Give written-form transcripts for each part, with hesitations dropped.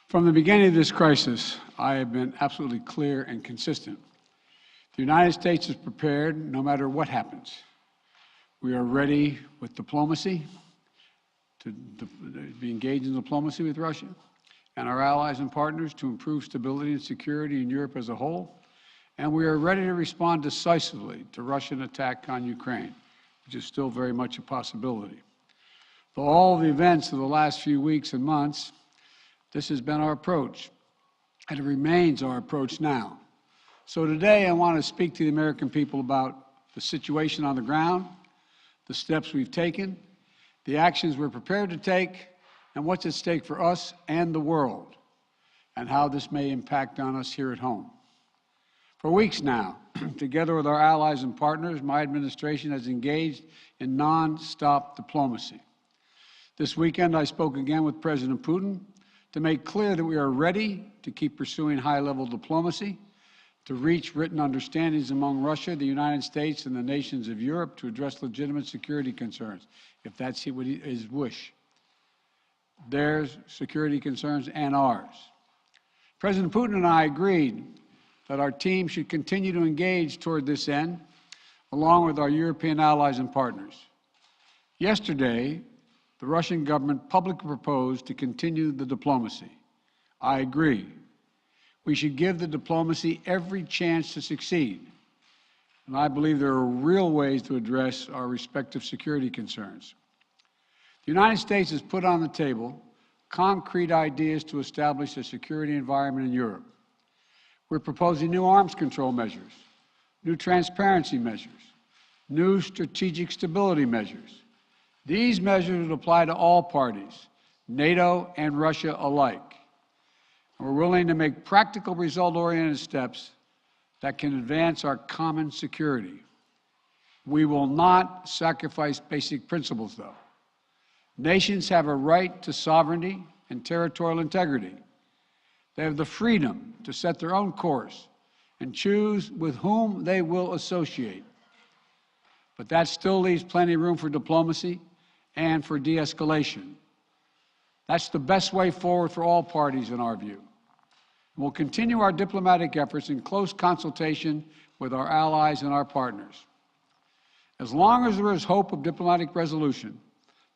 From the beginning of this crisis, I have been absolutely clear and consistent. The United States is prepared no matter what happens. We are ready with diplomacy, to be engaged in diplomacy with Russia and our allies and partners to improve stability and security in Europe as a whole. And we are ready to respond decisively to Russian attack on Ukraine, which is still very much a possibility. For all the events of the last few weeks and months, this has been our approach, and it remains our approach now. So today I want to speak to the American people about the situation on the ground, the steps we've taken, the actions we're prepared to take, and what's at stake for us and the world, and how this may impact on us here at home. For weeks now, together with our allies and partners, my administration has engaged in non-stop diplomacy. This weekend, I spoke again with President Putin to make clear that we are ready to keep pursuing high-level diplomacy, to reach written understandings among Russia, the United States, and the nations of Europe to address legitimate security concerns, if that's his wish. Their security concerns and ours. President Putin and I agreed that our team should continue to engage toward this end, along with our European allies and partners. Yesterday, the Russian government publicly proposed to continue the diplomacy. I agree. We should give the diplomacy every chance to succeed. And I believe there are real ways to address our respective security concerns. The United States has put on the table concrete ideas to establish a security environment in Europe. We're proposing new arms control measures, new transparency measures, new strategic stability measures. These measures would apply to all parties, NATO and Russia alike. And we're willing to make practical, result-oriented steps that can advance our common security. We will not sacrifice basic principles, though. Nations have a right to sovereignty and territorial integrity. They have the freedom to set their own course and choose with whom they will associate. But that still leaves plenty of room for diplomacy and for de-escalation. That's the best way forward for all parties, in our view. We'll continue our diplomatic efforts in close consultation with our allies and our partners. As long as there is hope of diplomatic resolution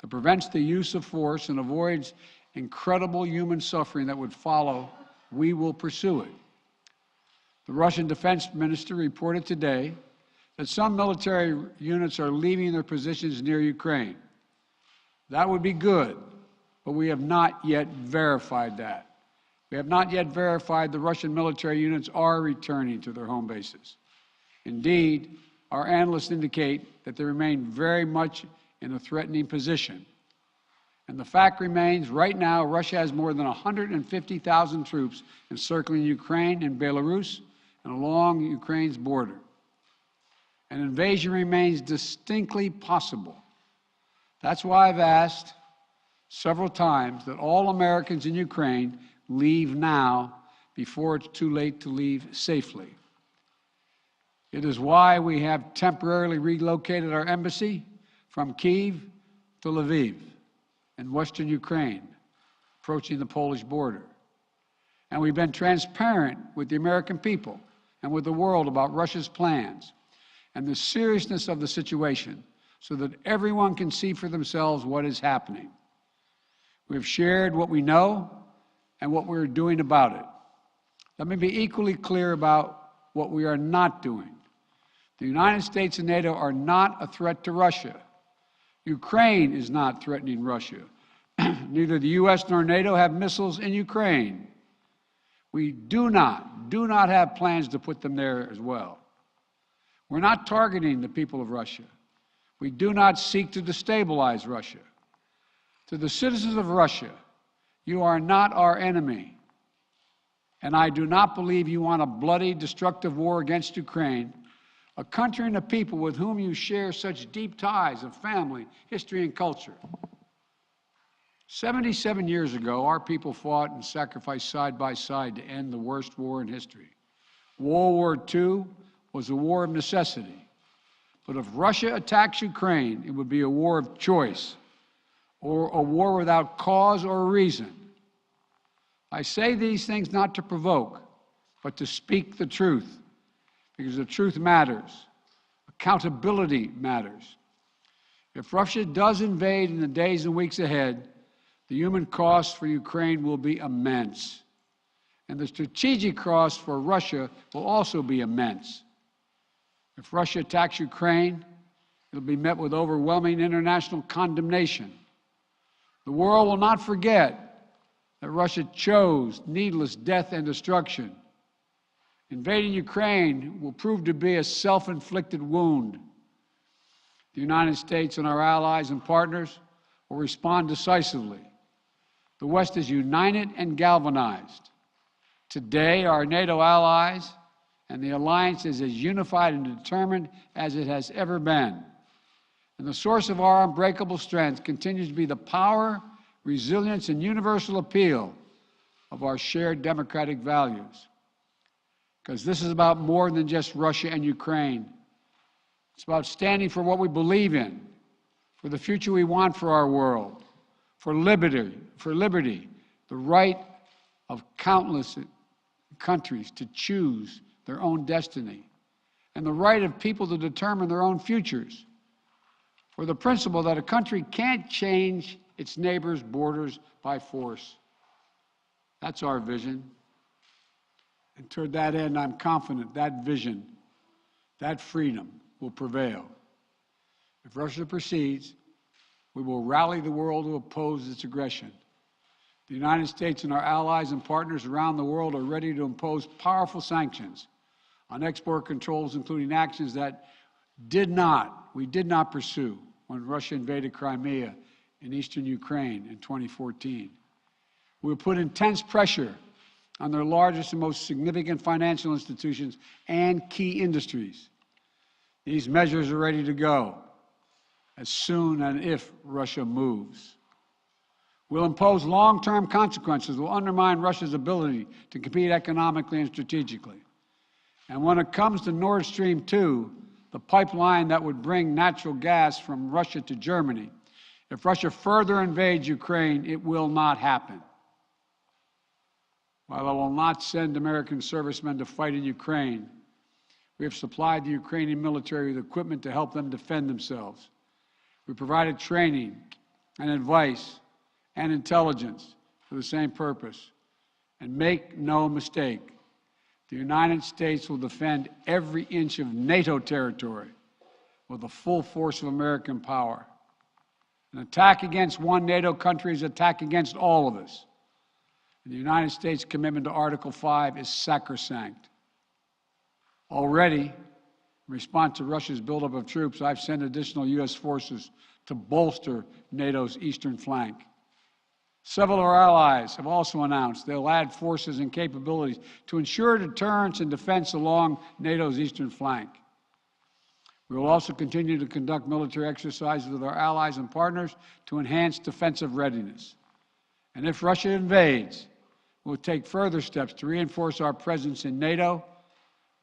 that prevents the use of force and avoids incredible human suffering that would follow, we will pursue it. The Russian Defense Minister reported today that some military units are leaving their positions near Ukraine. That would be good, but we have not yet verified that. We have not yet verified the Russian military units are returning to their home bases. Indeed, our analysts indicate that they remain very much in a threatening position. And the fact remains, right now, Russia has more than 150,000 troops encircling Ukraine and Belarus and along Ukraine's border. An invasion remains distinctly possible. That's why I've asked several times that all Americans in Ukraine leave now before it's too late to leave safely. It is why we have temporarily relocated our embassy from Kyiv to Lviv in western Ukraine, approaching the Polish border. And we've been transparent with the American people and with the world about Russia's plans and the seriousness of the situation so that everyone can see for themselves what is happening. We've shared what we know and what we're doing about it. Let me be equally clear about what we are not doing. The United States and NATO are not a threat to Russia. Ukraine is not threatening Russia. Neither the U.S. nor NATO have missiles in Ukraine. We do not have plans to put them there as well. We're not targeting the people of Russia. We do not seek to destabilize Russia. To the citizens of Russia, you are not our enemy. And I do not believe you want a bloody, destructive war against Ukraine, a country and a people with whom you share such deep ties of family, history, and culture. 77 years ago, our people fought and sacrificed side by side to end the worst war in history. World War II was a war of necessity. But if Russia attacks Ukraine, it would be a war of choice, or a war without cause or reason. I say these things not to provoke, but to speak the truth, because the truth matters. Accountability matters. If Russia does invade in the days and weeks ahead, the human cost for Ukraine will be immense. And the strategic cost for Russia will also be immense. If Russia attacks Ukraine, it will be met with overwhelming international condemnation. The world will not forget that Russia chose needless death and destruction. Invading Ukraine will prove to be a self-inflicted wound. The United States and our allies and partners will respond decisively. The West is united and galvanized. Today, our NATO allies and the alliance is as unified and determined as it has ever been. And the source of our unbreakable strength continues to be the power, resilience, and universal appeal of our shared democratic values. Because this is about more than just Russia and Ukraine. It's about standing for what we believe in, for the future we want for our world, for liberty, the right of countless countries to choose their own destiny, and the right of people to determine their own futures, for the principle that a country can't change its neighbor's borders by force. That's our vision. And toward that end, I'm confident that vision, that freedom, will prevail. If Russia proceeds, we will rally the world to oppose its aggression. The United States and our allies and partners around the world are ready to impose powerful sanctions on export controls, including actions that we did not pursue when Russia invaded Crimea in eastern Ukraine in 2014. We will put intense pressure on their largest and most significant financial institutions and key industries. These measures are ready to go as soon and if Russia moves. We'll impose long-term consequences that will undermine Russia's ability to compete economically and strategically. And when it comes to Nord Stream 2, the pipeline that would bring natural gas from Russia to Germany, if Russia further invades Ukraine, it will not happen. While I will not send American servicemen to fight in Ukraine, we have supplied the Ukrainian military with equipment to help them defend themselves. We provided training and advice and intelligence for the same purpose. And make no mistake, the United States will defend every inch of NATO territory with the full force of American power. An attack against one NATO country is an attack against all of us. And the United States' commitment to Article 5 is sacrosanct. Already, in response to Russia's buildup of troops, I've sent additional U.S. forces to bolster NATO's eastern flank. Several of our allies have also announced they'll add forces and capabilities to ensure deterrence and defense along NATO's eastern flank. We will also continue to conduct military exercises with our allies and partners to enhance defensive readiness. And if Russia invades, we'll take further steps to reinforce our presence in NATO,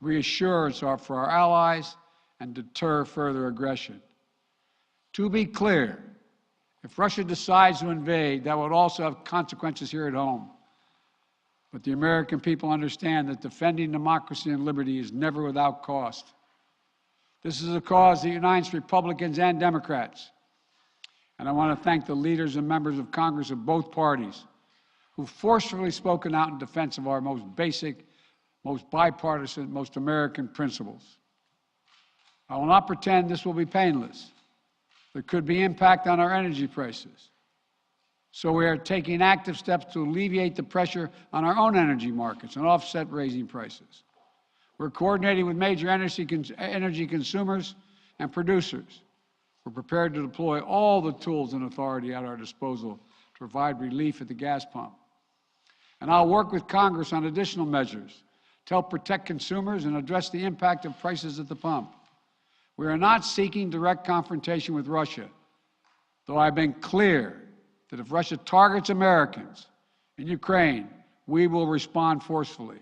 reassure us for our allies, and deter further aggression. To be clear, if Russia decides to invade, that would also have consequences here at home. But the American people understand that defending democracy and liberty is never without cost. This is a cause that unites Republicans and Democrats. And I want to thank the leaders and members of Congress of both parties who've forcefully spoken out in defense of our most basic, most bipartisan, most American principles. I will not pretend this will be painless. There could be impact on our energy prices. So we are taking active steps to alleviate the pressure on our own energy markets and offset raising prices. We're coordinating with major energy consumers and producers. We're prepared to deploy all the tools and authority at our disposal to provide relief at the gas pump. And I'll work with Congress on additional measures to help protect consumers and address the impact of prices at the pump. We are not seeking direct confrontation with Russia, though I've been clear that if Russia targets Americans in Ukraine, we will respond forcefully.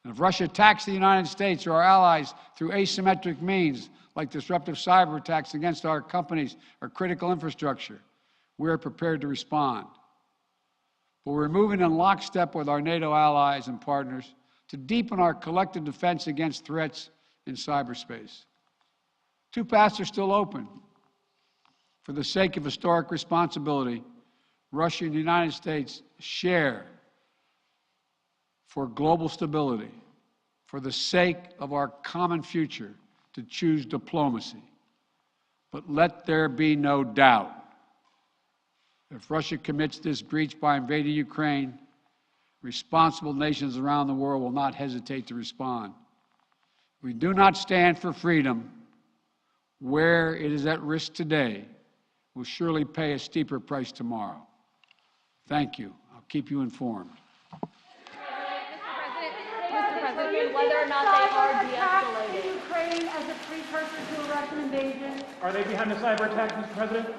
And if Russia attacks the United States or our allies through asymmetric means, like disruptive cyber attacks against our companies or critical infrastructure, we are prepared to respond. but we're moving in lockstep with our NATO allies and partners to deepen our collective defense against threats in cyberspace. Two paths are still open. For the sake of historic responsibility, Russia and the United States share for global stability, for the sake of our common future, to choose diplomacy. But let there be no doubt, if Russia commits this breach by invading Ukraine, responsible nations around the world will not hesitate to respond. We do not stand for freedom where it is at risk today. We'll surely pay a steeper price tomorrow. Thank you. I'll keep you informed. Mr. President, whether or not they are de-escalating. Ukraine as a precursor to a Russian invasion? Are they behind the cyber attack, Mr. President?